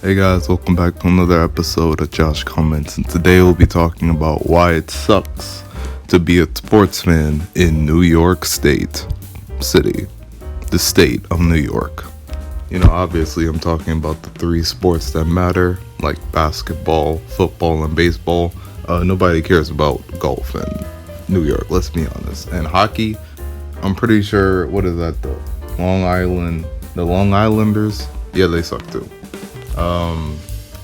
Hey guys, welcome back to another episode of Josh Comments, and today we'll be talking about why it sucks to be a sports fan in New York State, the state of New York. You know, obviously I'm talking about the three sports that matter, like basketball, football, and baseball. Nobody cares about golf in New York, let's be honest. And hockey, I'm pretty sure, the Long Islanders, yeah, they suck too.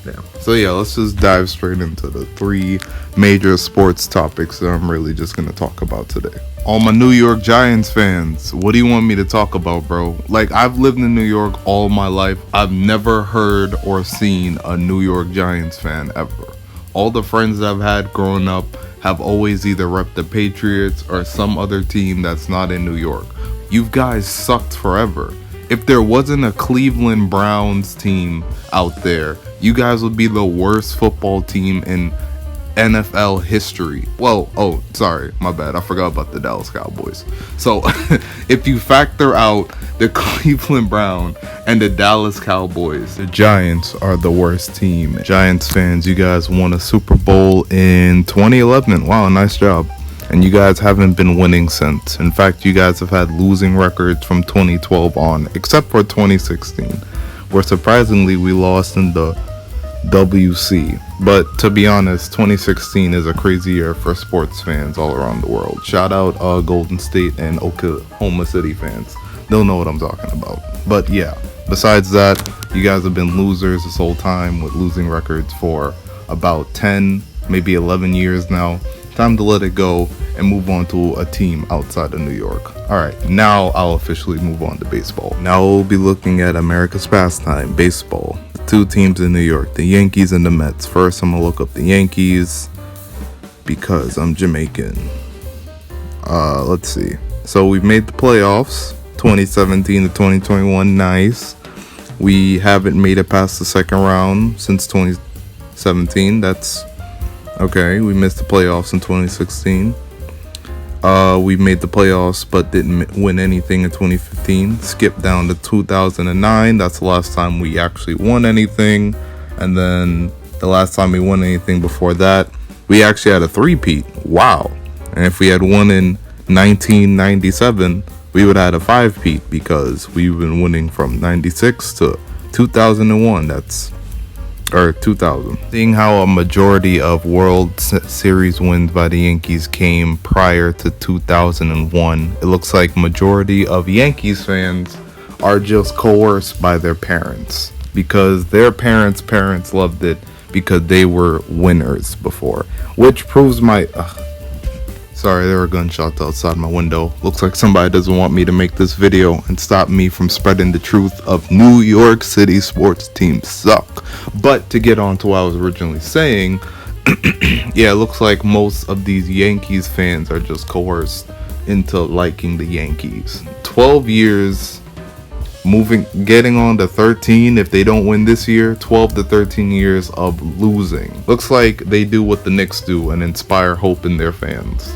Yeah. So yeah, let's just dive straight into the three major sports topics that I'm really just gonna talk about today. All my New York Giants fans, what do you want me to talk about, bro? Like, I've lived in New York all my life. I've never heard or seen a New York Giants fan ever. All the friends that I've had growing up have always either repped the Patriots or some other team that's not in New York. You guys sucked forever. If there wasn't a Cleveland Browns team out there, you guys would be the worst football team in NFL history. Well, sorry, my bad. I forgot about the Dallas Cowboys. So, if you factor out the Cleveland Browns and the Dallas Cowboys, the Giants are the worst team. Giants fans, you guys won a Super Bowl in 2011. Wow, nice job. And you guys haven't been winning since. In fact, you guys have had losing records from 2012 on, except for 2016, where surprisingly we lost in the WC. But to be honest, 2016 is a crazy year for sports fans all around the world. Shout out Golden State and Oklahoma City fans. They'll know what I'm talking about. But yeah, besides that, you guys have been losers this whole time with losing records for about 10, maybe 11 years now. Time to let it go and move on to a team outside of New York. Alright, now I'll officially move on to baseball. Now we'll be looking at America's pastime, baseball. The two teams in New York, the Yankees and the Mets. First, I'm gonna look up the Yankees because I'm Jamaican. Let's see. So we've made the playoffs, 2017 to 2021, nice. We haven't made it past the second round since 2017, that's okay. We missed the playoffs in 2016. We made the playoffs but didn't win anything in 2015. Skipped down to 2009. That's the last time we actually won anything. And then the last time we won anything before that, we actually had a three-peat. Wow. And if we had won in 1997, we would have had a five-peat because we've been winning from 96 to 2001. Or 2000. Seeing how a majority of World Series wins by the Yankees came prior to 2001, it looks like majority of Yankees fans are just coerced by their parents because their parents' loved it because they were winners before, which proves my sorry, there were gunshots outside my window. Looks like somebody doesn't want me to make this video and stop me from spreading the truth of New York City sports teams suck. But to get on to what I was originally saying, yeah, it looks like most of these Yankees fans are just coerced into liking the Yankees. 12 years, getting on to 13 if they don't win this year, 12 to 13 years of losing. Looks like they do what the Knicks do and inspire hope in their fans.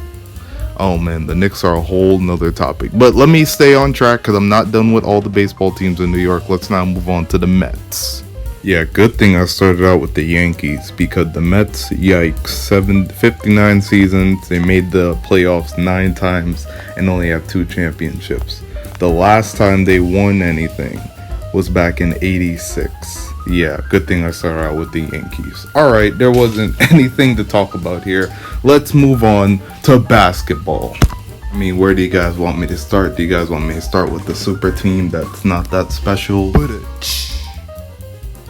Oh man, the Knicks are a whole nother topic. But let me stay on track because I'm not done with all the baseball teams in New York. Let's now move on to the Mets. Yeah, good thing I started out with the Yankees because the Mets, yikes, 59 seasons, they made the playoffs 9 times and only have 2 championships. The last time they won anything was back in 86. Yeah, good thing I started out with the Yankees. Alright, there wasn't anything to talk about here. Let's move on to basketball. I mean, where do you guys want me to start? Do you guys want me to start with the super team that's not that special?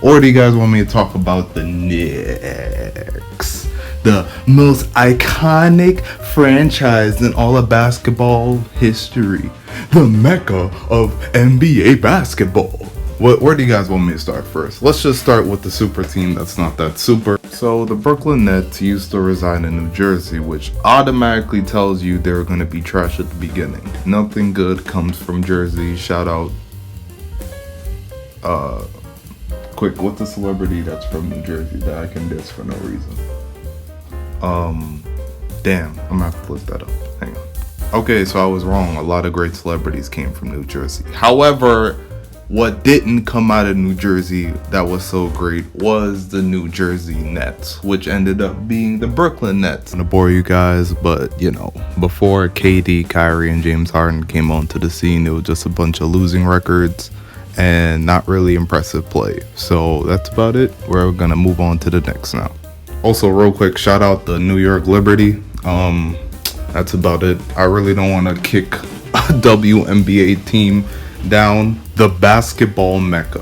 Or do you guys want me to talk about the Knicks? The most iconic franchise in all of basketball history. The mecca of NBA basketball. Where do you guys want me to start first? Let's just start with the super team that's not that super. So the Brooklyn Nets used to reside in New Jersey, which automatically tells you they're going to be trash at the beginning. Nothing good comes from Jersey. Shout out. Quick, what's a celebrity that's from New Jersey that I can diss for no reason? Damn, I'm gonna have to look that up. Hang on. Okay, so I was wrong. A lot of great celebrities came from New Jersey. However, What didn't come out of New Jersey that was so great was the New Jersey Nets, which ended up being the Brooklyn Nets. I'm gonna bore you guys, but you know, before KD, Kyrie, and James Harden came onto the scene, it was just a bunch of losing records and not really impressive play. So that's about it. We're gonna move on to the next now. Also, real quick, shout out the New York Liberty. That's about it. I really don't want to kick a WNBA team down. The basketball mecca,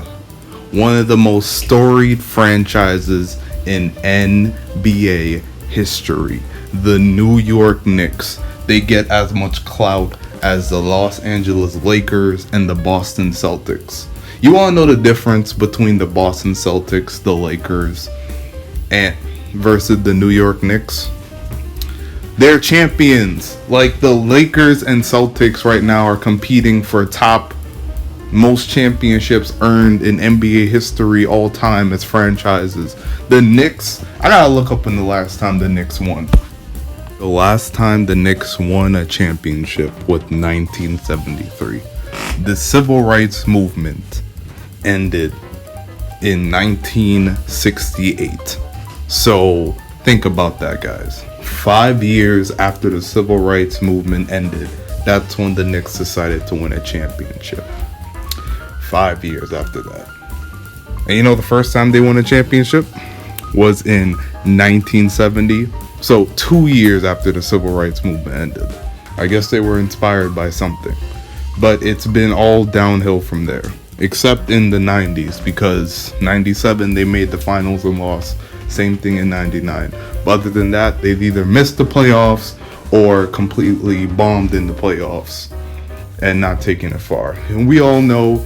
one of the most storied franchises in NBA history, the New York Knicks. They get as much clout as the Los Angeles Lakers and the Boston Celtics. You all know the difference between the Boston Celtics, the Lakers, and versus the New York Knicks? They're champions. Like, the Lakers and Celtics right now are competing for top most championships earned in NBA history all time as franchises. The Knicks, I gotta look up when the last time the Knicks won. The last time the Knicks won a championship was 1973. The civil rights movement ended in 1968. So think about that, guys. 5 years after the civil rights movement ended, that's when the Knicks decided to win a championship. 5 years after that. And you know, the first time they won a championship was in 1970. So 2 years after the civil rights movement ended. I guess they were inspired by something. But it's been all downhill from there. Except in the 90s, because 97 they made the finals and lost. Same thing in 99. But other than that, they've either missed the playoffs or completely bombed in the playoffs and not taken it far. And we all know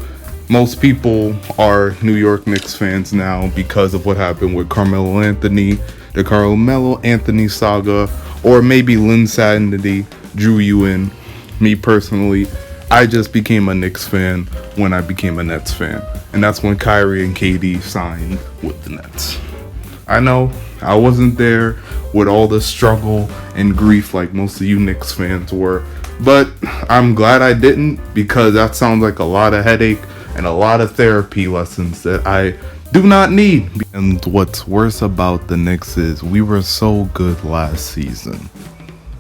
most people are New York Knicks fans now because of what happened with Carmelo Anthony, the Carmelo Anthony saga, or maybe Linsanity drew you in. Me personally, I just became a Knicks fan when I became a Nets fan. And that's when Kyrie and KD signed with the Nets. I know I wasn't there with all the struggle and grief like most of you Knicks fans were, but I'm glad I didn't, because that sounds like a lot of headache and a lot of therapy lessons that I do not need. And what's worse about the Knicks is we were so good last season,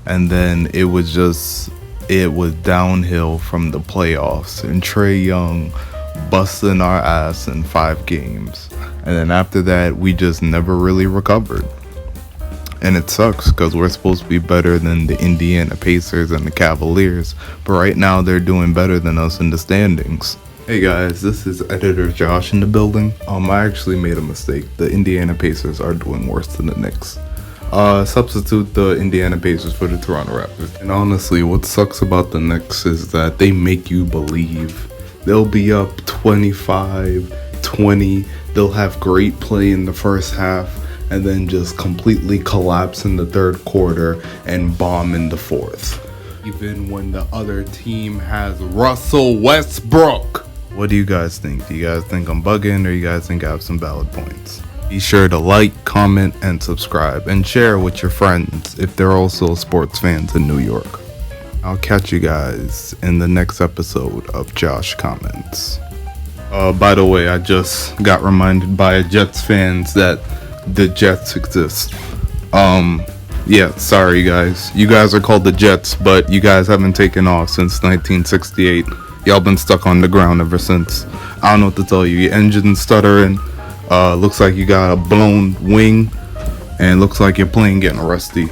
and then it was downhill from the playoffs, and Trae Young busting our ass in 5 games, and then after that we just never really recovered. And it sucks because we're supposed to be better than the Indiana Pacers and the Cavaliers, but right now they're doing better than us in the standings. Hey guys, this is Editor Josh in the building. I actually made a mistake. The Indiana Pacers are doing worse than the Knicks. Substitute the Indiana Pacers for the Toronto Raptors. And honestly, what sucks about the Knicks is that they make you believe they'll be up 25-20. They'll have great play in the first half and then just completely collapse in the third quarter and bomb in the fourth. Even when the other team has Russell Westbrook. What do you guys think? Do you guys think I'm bugging, or you guys think I have some valid points? Be sure to like, comment, and subscribe, and share with your friends if they're also sports fans in New York. I'll catch you guys in the next episode of Josh Comments. By the way, I just got reminded by Jets fans that the Jets exist. Yeah, sorry guys. You guys are called the Jets, but you guys haven't taken off since 1968. Y'all been stuck on the ground ever since. I don't know what to tell you. Your engine's stuttering. Looks like you got a blown wing. And looks like your plane getting rusty.